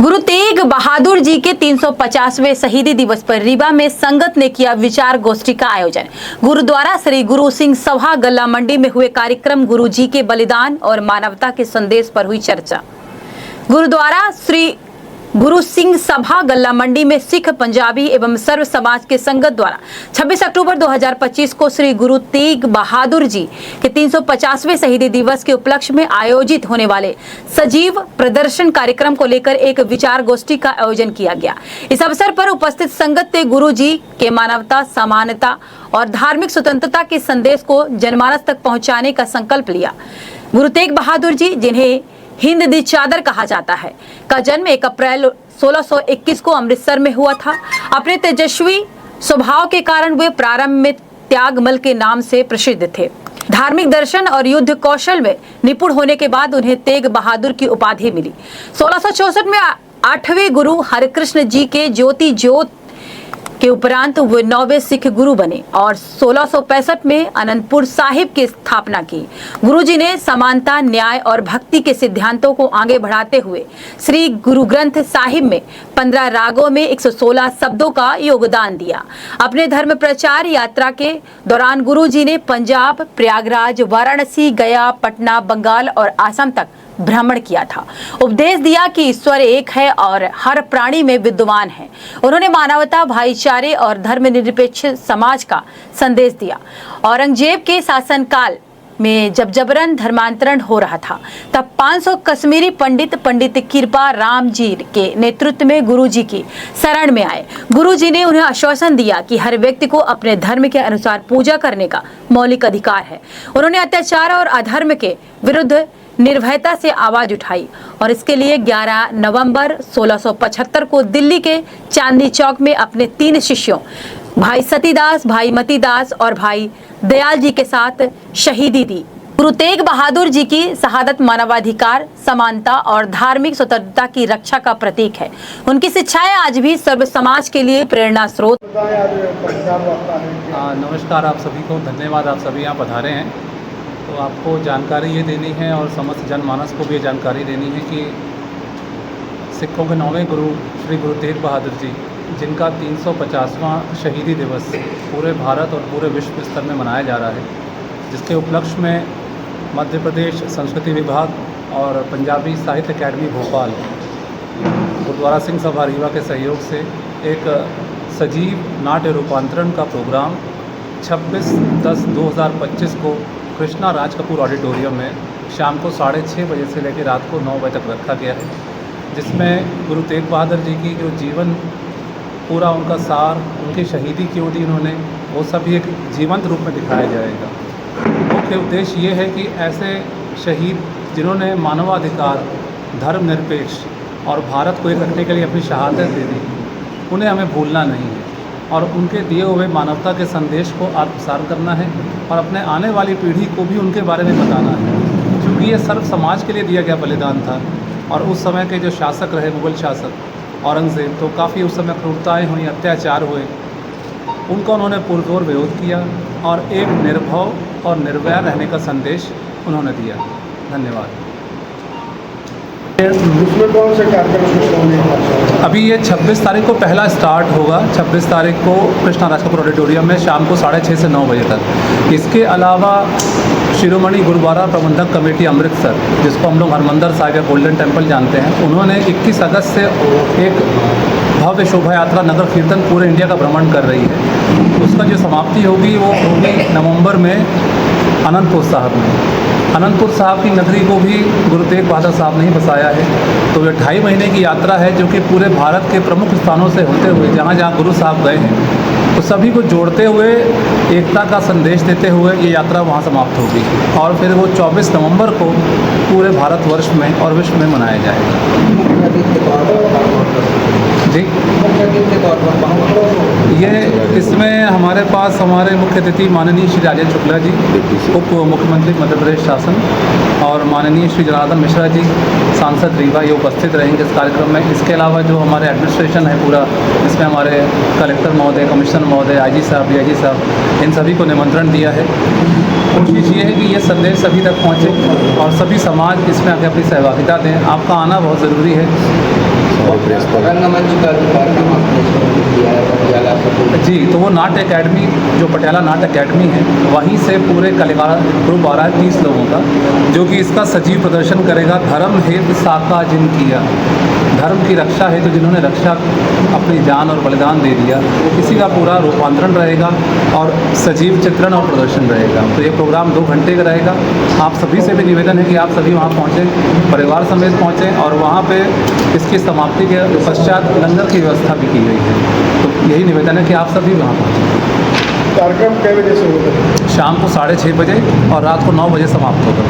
गुरु तेग बहादुर जी के 350वें शहीदी दिवस पर रीवा में संगत ने किया विचार गोष्ठी का आयोजन। गुरुद्वारा श्री गुरु सिंह सभा गल्ला मंडी में हुए कार्यक्रम गुरु जी के बलिदान और मानवता के संदेश पर हुई चर्चा। गुरुद्वारा श्री गुरु सिंह सभा गल्ला मंडी में सिख, पंजाबी एवं सर्व समाज के संगत द्वारा 26 अक्टूबर 2025 को श्री गुरु तेग बहादुर जी के 350वें शहीदी दिवस के उपलक्ष्य में आयोजित होने वाले सजीव प्रदर्शन कार्यक्रम को लेकर एक विचार गोष्ठी का आयोजन किया गया। इस अवसर पर उपस्थित संगत ने गुरु जी के मानवता, समानता और धार्मिक स्वतंत्रता के संदेश को जनमानस तक पहुँचाने का संकल्प लिया। गुरु तेग बहादुर जी, जिन्हें हिंद दी चादर कहा जाता है, का जन्म 1 अप्रैल 1621 को अमृतसर में हुआ था। अपने तेजस्वी स्वभाव के कारण वे प्रारंभ में त्यागमल के नाम से प्रसिद्ध थे। धार्मिक दर्शन और युद्ध कौशल में निपुण होने के बाद उन्हें तेग बहादुर की उपाधि मिली। 1664 में 8वें गुरु हरिकृष्ण जी के ज्योति ज्योत के उपरांत वे 9वें सिख गुरु बने और 1665 में अनंतपुर साहिब की स्थापना की। गुरुजी ने समानता, न्याय और भक्ति के सिद्धांतों को आगे बढ़ाते हुए श्री गुरु ग्रंथ साहिब में 15 रागों में 116 शब्दों का योगदान दिया। अपने धर्म प्रचार यात्रा के दौरान गुरुजी ने पंजाब, प्रयागराज, वाराणसी, गया, पटना, बंगाल और असम तक भ्रमण किया था। उपदेश दिया कि ईश्वर एक है और हर प्राणी में विद्यमान है। उन्होंने मानवता, भाईचारे और धर्मनिरपेक्ष समाज का संदेश दिया। औरंगजेब के शासनकाल में जब जबरन धर्मांतरण हो रहा था, तब 500 कश्मीरी पंडित कृपा राम जी के नेतृत्व में गुरुजी की शरण में आए। गुरुजी ने उन्हें आश्वासन दिया कि हर व्यक्ति को अपने धर्म के अनुसार पूजा करने का मौलिक अधिकार है। उन्होंने अत्याचार और अधर्म के विरुद्ध निर्भयता से आवाज उठाई और इसके लिए 11 नवंबर 1675 को दिल्ली के चांदनी चौक में अपने 3 शिष्यों भाई सतीदास, भाई मतीदास और भाई दयाल जी के साथ शहीदी दी। गुरु तेग बहादुर जी की शहादत मानवाधिकार, समानता और धार्मिक स्वतंत्रता की रक्षा का प्रतीक है। उनकी शिक्षाएं आज भी सर्व समाज के लिए प्रेरणा स्रोत। नमस्कार आप सभी को, धन्यवाद आप सभी यहाँ पधारे हैं। तो आपको जानकारी ये देनी है और समस्त जनमानस को भी ये जानकारी देनी है कि सिखों के 9वें गुरु श्री गुरु तेग बहादुर जी, जिनका 350वां शहीदी दिवस पूरे भारत और पूरे विश्व स्तर में मनाया जा रहा है, जिसके उपलक्ष्य में मध्य प्रदेश संस्कृति विभाग और पंजाबी साहित्य अकेडमी भोपाल, गुरुद्वारा सिंह सभा रीवा के सहयोग से एक सजीव नाट्य रूपांतरण का प्रोग्राम 26/10/2025 को कृष्णा राज कपूर ऑडिटोरियम में शाम को 6:30 बजे से लेकर रात को 9 बजे तक रखा गया है, जिसमें गुरु तेग बहादुर जी की जो जीवन, पूरा उनका सार, उनकी शहीदी क्यों दी उन्होंने, वो सभी एक जीवंत रूप में दिखाया जाएगा। मुख्य उद्देश्य ये है कि ऐसे शहीद जिन्होंने मानवाधिकार, धर्मनिरपेक्ष और भारत को एक रखने के लिए अपनी शहादत दे दी, उन्हें हमें भूलना नहीं है और उनके दिए हुए मानवता के संदेश को आत्मसात करना है और अपने आने वाली पीढ़ी को भी उनके बारे में बताना है, क्योंकि ये सर्व समाज के लिए दिया गया बलिदान था। और उस समय के जो शासक रहे, मुगल शासक औरंगज़ेब, तो काफ़ी उस समय क्रूरताएँ हुई, अत्याचार हुए, उनका उन्होंने पुरजोर विरोध किया और एक निर्भय और निर्भय रहने का संदेश उन्होंने दिया। धन्यवाद। कौन से कार्यक्रम अभी ये 26 तारीख को पहला स्टार्ट होगा। 26 तारीख को कृष्णा राज कपूर ऑडिटोरियम में शाम को 6:30 से 9 बजे तक। इसके अलावा शिरोमणि गुरुद्वारा प्रबंधक कमेटी अमृतसर, जिसको हम लोग हरमंदिर साहिब या गोल्डन टेम्पल जानते हैं, उन्होंने 21 अगस्त से एक भव्य शोभा यात्रा नगर कीर्तन पूरे इंडिया का भ्रमण कर रही है। उसका जो समाप्ति होगी वो होगी नवंबर में अनंतपुर साहिब में। अनंतपुर साहब की नगरी को भी गुरु तेग बहादुर साहब ने ही बसाया है। तो ये 2.5 महीने की यात्रा है, जो कि पूरे भारत के प्रमुख स्थानों से होते हुए जहाँ जहाँ गुरु साहब गए हैं, तो सभी को जोड़ते हुए एकता का संदेश देते हुए ये यात्रा वहाँ समाप्त होगी और फिर वो 24 नवंबर को पूरे भारतवर्ष में और विश्व में मनाया जाएगा। जी, ये इसमें हमारे पास हमारे मुख्य अतिथि माननीय श्री राजेंद्र शुक्ला जी, उप मुख्यमंत्री मध्य प्रदेश शासन, और माननीय श्री जनार्दन मिश्रा जी, सांसद रीवा, ये उपस्थित रहेंगे इस कार्यक्रम में। इसके अलावा जो हमारे एडमिनिस्ट्रेशन है पूरा, इसमें हमारे कलेक्टर महोदय, कमिश्नर महोदय, आईजी साहब, डीआईजी साहब, इन सभी को निमंत्रण दिया है। कोशिश ये है कि ये संदेश सभी तक पहुँचे और सभी समाज इसमें आके अपनी सहभागिता दें। आपका आना बहुत ज़रूरी है। रंगमंच का कार्यक्रम आपने शुरू किया है पटियाला से। जी, तो वो नाट्य एकेडमी जो पटियाला नाट्य एकेडमी है, वहीं से पूरे कलाकार ग्रुप आ रहा है 30 लोगों का, जो कि इसका सजीव प्रदर्शन करेगा। धर्म हेतु साका जिन किया, धर्म की रक्षा हेतु जिन्होंने रक्षा अपनी जान और बलिदान दे दिया, इसी का पूरा रूपांतरण रहेगा और सजीव चित्रण और प्रदर्शन रहेगा। तो ये प्रोग्राम 2 घंटे का रहेगा। आप सभी से भी निवेदन है कि आप सभी वहाँ पहुँचें, परिवार समेत पहुँचें, और वहाँ पे इसकी समाप्ति के पश्चात लंगर की व्यवस्था भी की गई है। तो यही निवेदन है कि आप सभी वहाँ पहुँचें। कार्यक्रम कै बजे से होगा? शाम को 6:30 बजे और रात को 9 बजे समाप्त होगा।